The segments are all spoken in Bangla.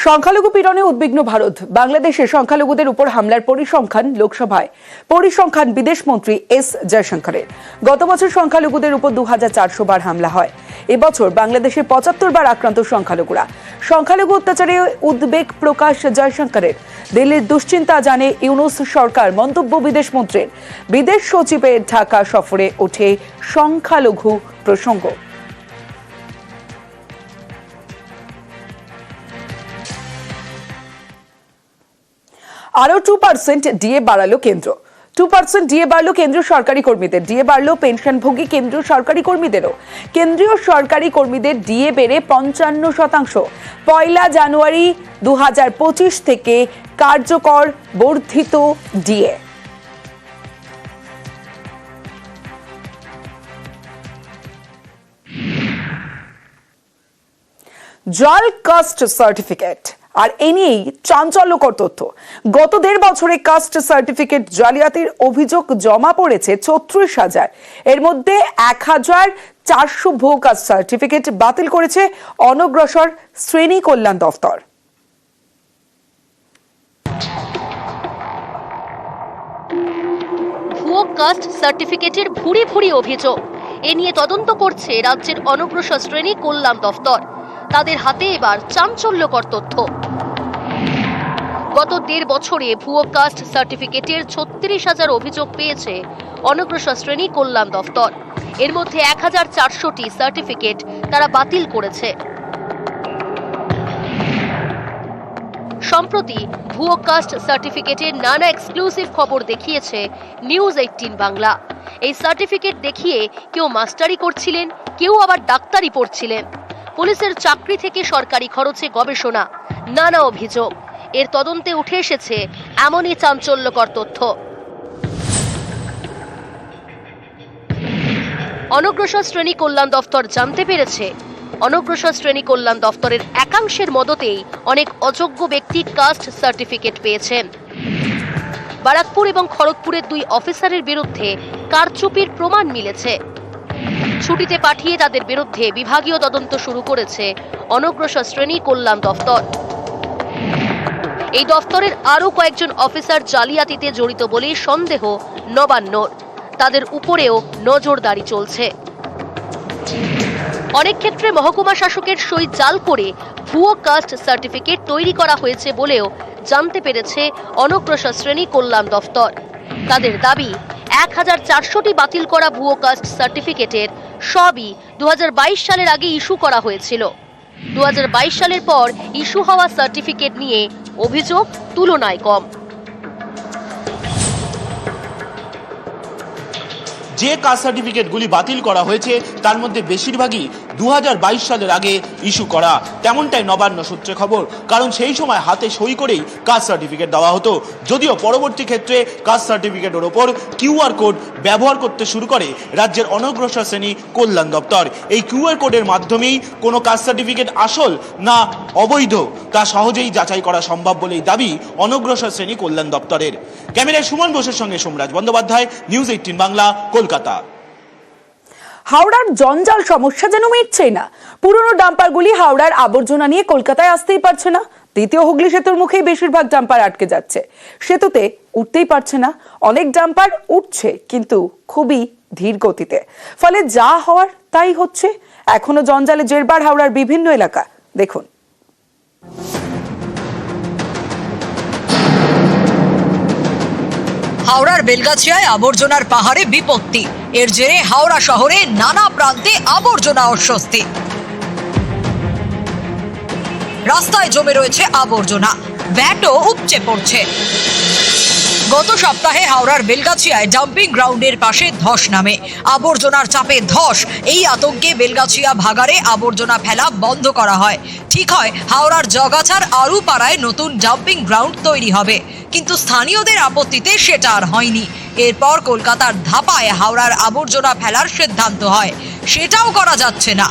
সংখ্যালঘু পীড়নে উদ্বিগ্ন ভারত। বাংলাদেশে সংখ্যালঘুদের উপর হামলার পরিসংখ্যান লোকসভায় পরিসংখ্যান বিদেশমন্ত্রী এস জয়শঙ্করের। গত বছর সংখ্যালঘুদের উপর 2400 বার হামলা হয়। এবছর বাংলাদেশে 75 বার আক্রান্ত সংখ্যালঘুরা। সংখ্যালঘু অত্যাচারে উদ্বেগ প্রকাশ জয়শঙ্করের। দিল্লির দুশ্চিন্তা জানে ইউনূস সরকার। মন্তব্য বিদেশমন্ত্রীর। বিদেশ সচিবের ঢাকা সফরে ওঠে সংখ্যালঘু প্রসঙ্গ। আরো 2% ডিএ বাড়ালো কেন্দ্র। 2% ডিএ বাড়লো কেন্দ্রীয় সরকারি কর্মীদের। ডিএ বাড়লো পেনশনভোগী কেন্দ্রীয় সরকারি কর্মীদেরও। কেন্দ্রীয় সরকারি কর্মীদের ডিএ বেড়ে 55%। 1 জানুয়ারি 2025 থেকে কার্যকর বর্ধিত ডিএ। জল কাস্ট সার্টিফিকেট আর এ নিয়েই চাঞ্চল্যকর তথ্য। গত 1.5 বছরে কাস্ট সার্টিফিকেট জালিয়াতির অভিযোগ জমা পড়েছে 36,000। এর মধ্যে 1,400 ভুয়ো কাস্ট সার্টিফিকেট বাতিল করেছে অনগ্রসর শ্রেণী কল্যাণ দফতর। ভুয়ো কাস্ট সার্টিফিকেটের ভুরি ভুরি অভিযোগ। এ নিয়ে তদন্ত করছে রাজ্যের অনগ্রসর শ্রেণী কল্যাণ দফতর। তাদের হাতে এবার চাঞ্চল্যকর তথ্য। গত 1.5 বছরে ভুয়ো কাস্ট সার্টিফিকেটের 36,000 অভিযোগ পেয়েছে অনগ্রসর শ্রেণী কল্যাণ দফতর। এর মধ্যে 1,400টি সার্টিফিকেট তারা বাতিল করেছে। সম্প্রতি ভুয়ো কাস্ট সার্টিফিকেটের নানা এক্সক্লুসিভ খবর দেখিয়েছে নিউজ 18 বাংলা। এই সার্টিফিকেট দেখিয়ে কেউ মাস্টারি করছিলেন, কেউ আবার ডাক্তারি পড়ছিলেন। পুলিশের চাকরি থেকে সরকারি খরচে গবেষণা, নানা অভিযোগ। এর তদন্তে উঠে এসেছে এমনই চাঞ্চল্যকর তথ্য। অনগ্রসর শ্রেণী কল্যাণ দফতর জানতে পেরেছে, অনগ্রসর শ্রেণী কল্যাণ দফতরের একাংশের মদতেই অনেক অযোগ্য ব্যক্তি কাস্ট সার্টিফিকেট পেয়েছেন। বারাকপুর এবং খড়গপুরের 2 অফিসারের বিরুদ্ধে কারচুপির প্রমাণ মিলেছে। ছুটিতে পাঠিয়ে তাদের বিরুদ্ধে বিভাগীয় তদন্ত শুরু করেছে অনগ্রসর শ্রেণী কল্যাণ দফতর। এই দফতরের আরও কয়েকজন অফিসার জালিয়াতিতে জড়িত বলে সন্দেহ নবান্নর। তাদের উপরেও নজরদারি চলছে। অনেক ক্ষেত্রে মহকুমা শাসকের সই জাল করে ভুয়ো কাস্ট সার্টিফিকেট তৈরি করা হয়েছে বলেও জানতে পেরেছে অনগ্রসর শ্রেণী কল্যাণ দফতর। তাদের দাবি, 1,400টি বাতিল করা ভুয়ো কাস্ট সার্টিফিকেটের সবই 2022 সালের আগে ইস্যু করা হয়েছিল। 2022 সালের পর ইস্যু হওয়া সার্টিফিকেট নিয়ে অভিযোগ তুলনায় কম। যে কাস্ট সার্টিফিকেটগুলি বাতিল করা হয়েছে তার মধ্যে বেশিরভাগই 2022 সালের আগে ইস্যু করা, তেমনটাই নবান্ন সূত্রে খবর। কারণ সেই সময় হাতে সই করেই কাস্ট সার্টিফিকেট দেওয়া হতো। যদিও পরবর্তী ক্ষেত্রে কাস্ট সার্টিফিকেটের ওপর কিউআর কোড ব্যবহার করতে শুরু করে রাজ্যের অনগ্রসর শ্রেণী কল্যাণ দপ্তর। এই কিউআর কোডের মাধ্যমেই কোনো কাস্ট সার্টিফিকেট আসল না অবৈধ তা সহজেই যাচাই করা সম্ভব বলেই দাবি অনগ্রসর শ্রেণী কল্যাণ দপ্তরের। ক্যামেরায় সুমন বোসের সঙ্গে সোমরাজ বন্দ্যোপাধ্যায়, নিউজ 18 বাংলা, কলকাতা। হাওড়ার জঞ্জাল সমস্যা যেন মিটছেই না। পুরনো ডাম্পারগুলি হাওড়ার আবর্জনা নিয়ে কলকাতায় আসতেই পারছে না। দ্বিতীয় হুগলি সেতুর মুখেই বেশিরভাগ ডাম্পার আটকে যাচ্ছে। সেতুতে উঠতেই পারছে না। অনেক ডাম্পার উঠছে কিন্তু খুবই ধীর গতিতে। ফলে যা হওয়ার তাই হচ্ছে। এখনো জঞ্জালে জেরবার হাওড়ার বিভিন্ন এলাকা। দেখুন। হাওড়ার বেলগাছিয়ায় আবর্জনার পাহাড়ে বিপত্তি। এর জেরে হাওড়া শহরে নানা প্রান্তে আবর্জনা অস্বস্তি। রাস্তায় জমে রয়েছে আবর্জনা, ভ্যাটও উপচে পড়ছে। গত সপ্তাহে হাওড়ার বেলগাছিয়ায় ডাম্পিং গ্রাউন্ডের পাশে ধস নামে। আবর্জনার চাপে ধস। এই আতঙ্কে বেলগাছিয়া ভাগাড়ে আবর্জনা ফেলা বন্ধ করা হয়। ঠিক হয় হাওড়ার জগাছার আরুপাড়ায় নতুন ডাম্পিং গ্রাউন্ড তৈরি হবে, কিন্তু স্থানীয়দের আপত্তিতে সেটা আর হয়নি। এরপর কলকাতার ধাপায় হাওড়ার আবর্জনা ফেলার সিদ্ধান্ত হয়। সেটাও করা যাচ্ছে না।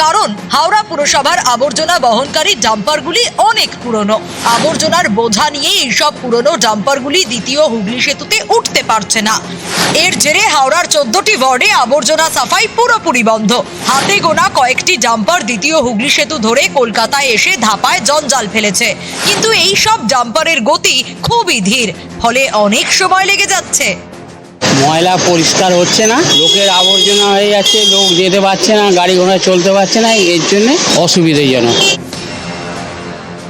কারণ হাওড়া পুরসভার আবর্জনা বহনকারী ডাম্পারগুলি অনেক পুরনো। আবর্জনার বোঝা নিয়ে এইসব পুরনো ডাম্পারগুলি দ্বিতীয় হুগলি সেতুতে উঠতে পারছে না। এর জেরে হাওড়ার 14টি ওয়ার্ডে আবর্জনা সাফাই পুরোপুরি বন্ধ। হাতে গোনা কয়েকটি ডাম্পার দ্বিতীয় হুগলি সেতু ধরে কলকাতায় এসে ধাপায় জঞ্জাল ফেলেছে, কিন্তু এই সব ডাম্পারের গতি খুবই ধীর, ফলে অনেক সময় লেগে যাচ্ছে। ময়লা পরিষ্কার হচ্ছে না, লোকের আবর্জনা হয়ে যাচ্ছে, লোক যেতে পারছে না, গাড়ি ঘোড়া চলতে পারছে না, এর জন্য অসুবিধাজনক।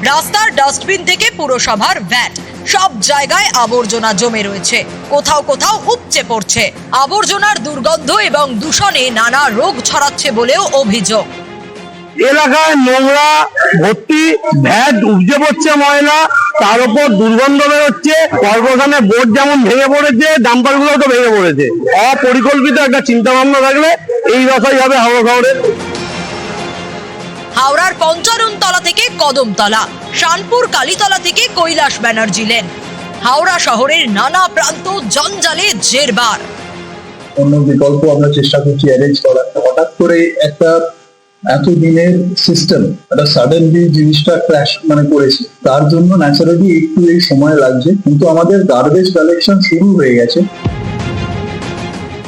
রাস্তার ডাস্টবিন থেকে পুরসভার ভ্যাট, সব জায়গায় আবর্জনা জমে রয়েছে, কোথাও কোথাও উপচে পড়ছে। আবর্জনার দুর্গন্ধ এবং দূষণে নানা রোগ ছড়াচ্ছে বলেও অভিযোগ। এলাকায় নোংরা ভর্তি, ভ্যাট উপচে পড়ছে ময়লা, তার উপর দুর্গন্ধ বেরোচ্ছে। কর্পোরেশনের বোর্ড যেমন ভেঙে পড়েছে, ডাম্পার গুলো তো ভেঙে পড়েছে। অপরিকল্পিত একটা চিন্তা ভাবনা থাকলে এই দশাই হবে হাওড়া শহরে। হাওড়ার পঞ্চানন তলা থেকে কদমতলা, শানপুর কালীতলা থেকে কৈলাস ব্যানার্জি লেন, হাওড়া শহরের নানা প্রান্ত জঞ্জালে জেরবার। অন্য বিকল্প আমরা চেষ্টা করছি অ্যারেঞ্জ করার। হঠাৎ করে একটা এতদিনের সিস্টেম একটা সাডেনলি জিনিসটা ক্র্যাশ করেছে, তার জন্য ন্যাচারালি একটু এই সময় লাগছে, কিন্তু আমাদের গার্বেজ কালেকশন শুরু হয়ে গেছে।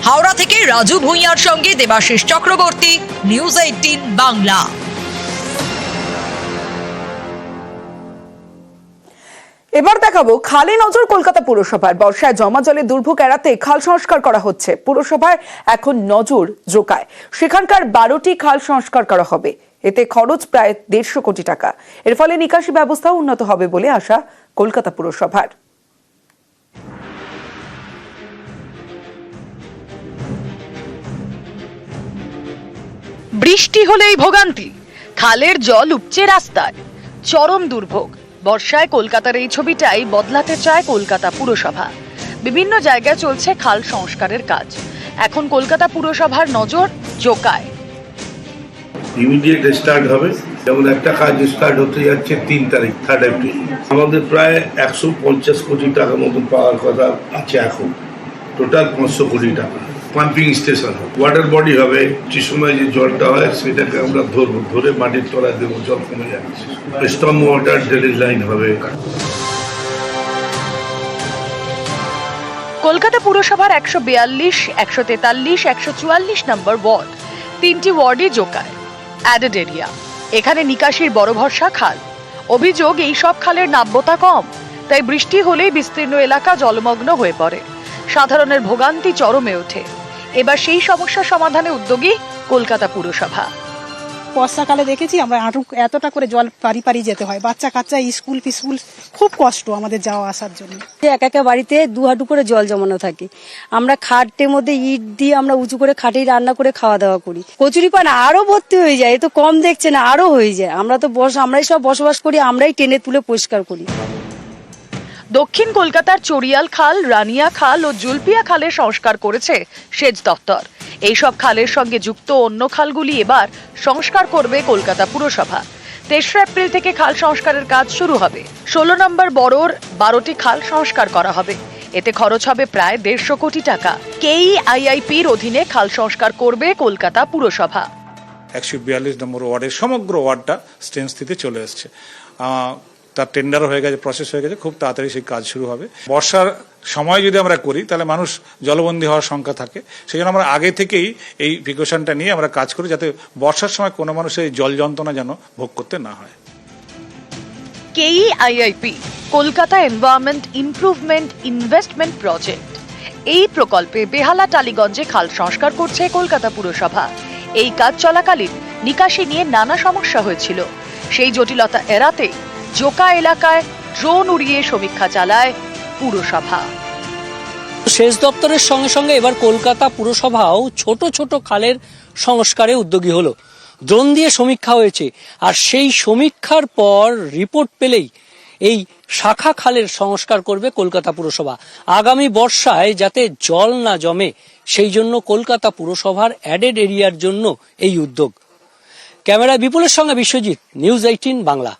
হাওড়া থেকে রাজু ভূঁইয়ার সঙ্গে দেবাশিস চক্রবর্তী, নিউজ 18 বাংলা। এবার দেখাবো খালে নজর কলকাতা পুরসভার। বর্ষায় জমা জলে দুর্ভোগ এড়াতে খাল সংস্কার করা হচ্ছে। পুরসভার এখন নজর জোকায়, সেখানকার 12টি খাল সংস্কার করা হবে। এতে খরচ প্রায় 150 কোটি টাকা। এর ফলে নিকাশি ব্যবস্থাও উন্নত হবে বলে আশা কলকাতা পুরসভার। বৃষ্টি হলেই ভোগান্তি, খালের জল উপচে রাস্তায়, চরম দুর্ভোগ। বর্ষায় কলকাতার এই ছবিটাই বদলাতে চায় কলকাতা পুরসভা। বিভিন্ন জায়গায় চলছে খাল সংস্কারের কাজ। এখন কলকাতা পুরসভার নজর জোকায়। ইমিডিয়েট স্টার্ট হবে, যেমন একটা কাজ স্টার্ট হতে যাচ্ছে 3 তারিখ 3 এপ্রিল। আমাদের প্রায় 150 কোটি টাকার মতো পাওয়ার কথা আছে এখন, টোটাল 500 কোটি টাকা। পাম্পিং স্টেশন হবে, ওয়াটার বডি হবে, যে সময় যে জলটা হয় সেটাকে আমরা ধরবো, ধরে মাটির তলায় দেবো, জল কমে যাচ্ছে। স্টর্ম ওয়াটার ড্রেনেজ লাইন হবে। কলকাতা পুরসভার 142, 143, 144 নম্বর ওয়ার্ড, 3টি ওয়ার্ডে জোকায় অ্যাডেড এরিয়া। এখানে নিকাশির বড় ভরসা খাল। অভিযোগ এই সব খালের নাব্যতা কম, তাই বৃষ্টি হলেই বিস্তীর্ণ এলাকা জলমগ্ন হয়ে পড়ে। সাধারণের ভোগান্তি চরমে ওঠে। এবার সেই সমস্যা সমাধানে উদ্যোগী কলকাতা পুরসভা। বর্ষাকালে দেখেছি আমরা এতটা করে জল পারি পারি যেতে হয়, বাচ্চা কাচ্চা স্কুল ফিস্কুল, খুব কষ্ট আমাদের যাওয়া আসার জন্য। এক একটা বাড়িতে 2 হাঁটু করে জল জমানো থাকে। আমরা খাটের মধ্যে ইট দিয়ে আমরা উঁচু করে খাটেই রান্না করে খাওয়া দাওয়া করি। কচুরি পান আরো ভর্তি হয়ে যায়, এ তো কম দেখছে না, আরো হয়ে যায়। আমরাই সব বসবাস করি, আমরাই টেনে তুলে পরিষ্কার করি। দক্ষিণ কলকাতার চড়িয়াল খাল, রানিয়া খাল ও জুলপিয়া খালের সংস্কার করেছে সেচ দপ্তর। এইসব খালের সঙ্গে যুক্ত অন্য খালগুলি এবার সংস্কার করবে কলকাতা পুরসভা। 23 এপ্রিল থেকে খাল সংস্কারের কাজ শুরু হবে। 16 নম্বর বড়োর 12টি খাল সংস্কার করা হবে। এতে খরচ হবে প্রায় 150 কোটি টাকা। কেইআইআইপির অধীনে খাল সংস্কার করবে কলকাতা পুরসভা। 142 নম্বর ওয়ার্ডের সমগ্র ওয়ার্ডটা স্টেন স্থিতিতে চলে এসছে। তার টেন্ডারও হয়ে গেছে, প্রসেস হয়ে গেছে, খুব তাড়াতাড়ি সেই কাজ শুরু হবে। বর্ষার সময় যদি আমরা করি তাহলে মানুষ জলবন্দী হওয়ার সংখ্যা থাকে, সেই জন্য আমরা আগে থেকেই এই প্রিকশনটা নিয়ে আমরা কাজ করি, যাতে বর্ষার সময় কোনো মানুষের জল যন্ত্রণা যেন ভোগ করতে না হয়। KEIIP Kolkata environment improvement investment project. এই প্রকল্পে বেহালা টালিগঞ্জে খাল সংস্কার করছে কলকাতা পুরসভা। এই কাজ চলাকালীন নিকাশি নিয়ে নানা সমস্যা হয়েছিল। সেই জটিলতা এড়াতে জোকা এলাকায় ড্রোন উড়িয়ে সমীক্ষা চালায় পুরসভা। সেচ দপ্তরের সঙ্গে সঙ্গে এবার কলকাতা পুরসভাও ছোট ছোট খালের সংস্কারে উদ্যোগী হলো। ড্রোন দিয়ে সমীক্ষা হয়েছে, আর সেই সমীক্ষার পর রিপোর্ট পেলেই এই শাখা খালের সংস্কার করবে কলকাতা পুরসভা। আগামী বর্ষায় যাতে জল না জমে সেই জন্য কলকাতা পুরসভার অ্যাডেড এরিয়ার জন্য এই উদ্যোগ। ক্যামেরায় বিপুলের সঙ্গে বিশ্বজিৎ, নিউজ 18 বাংলা।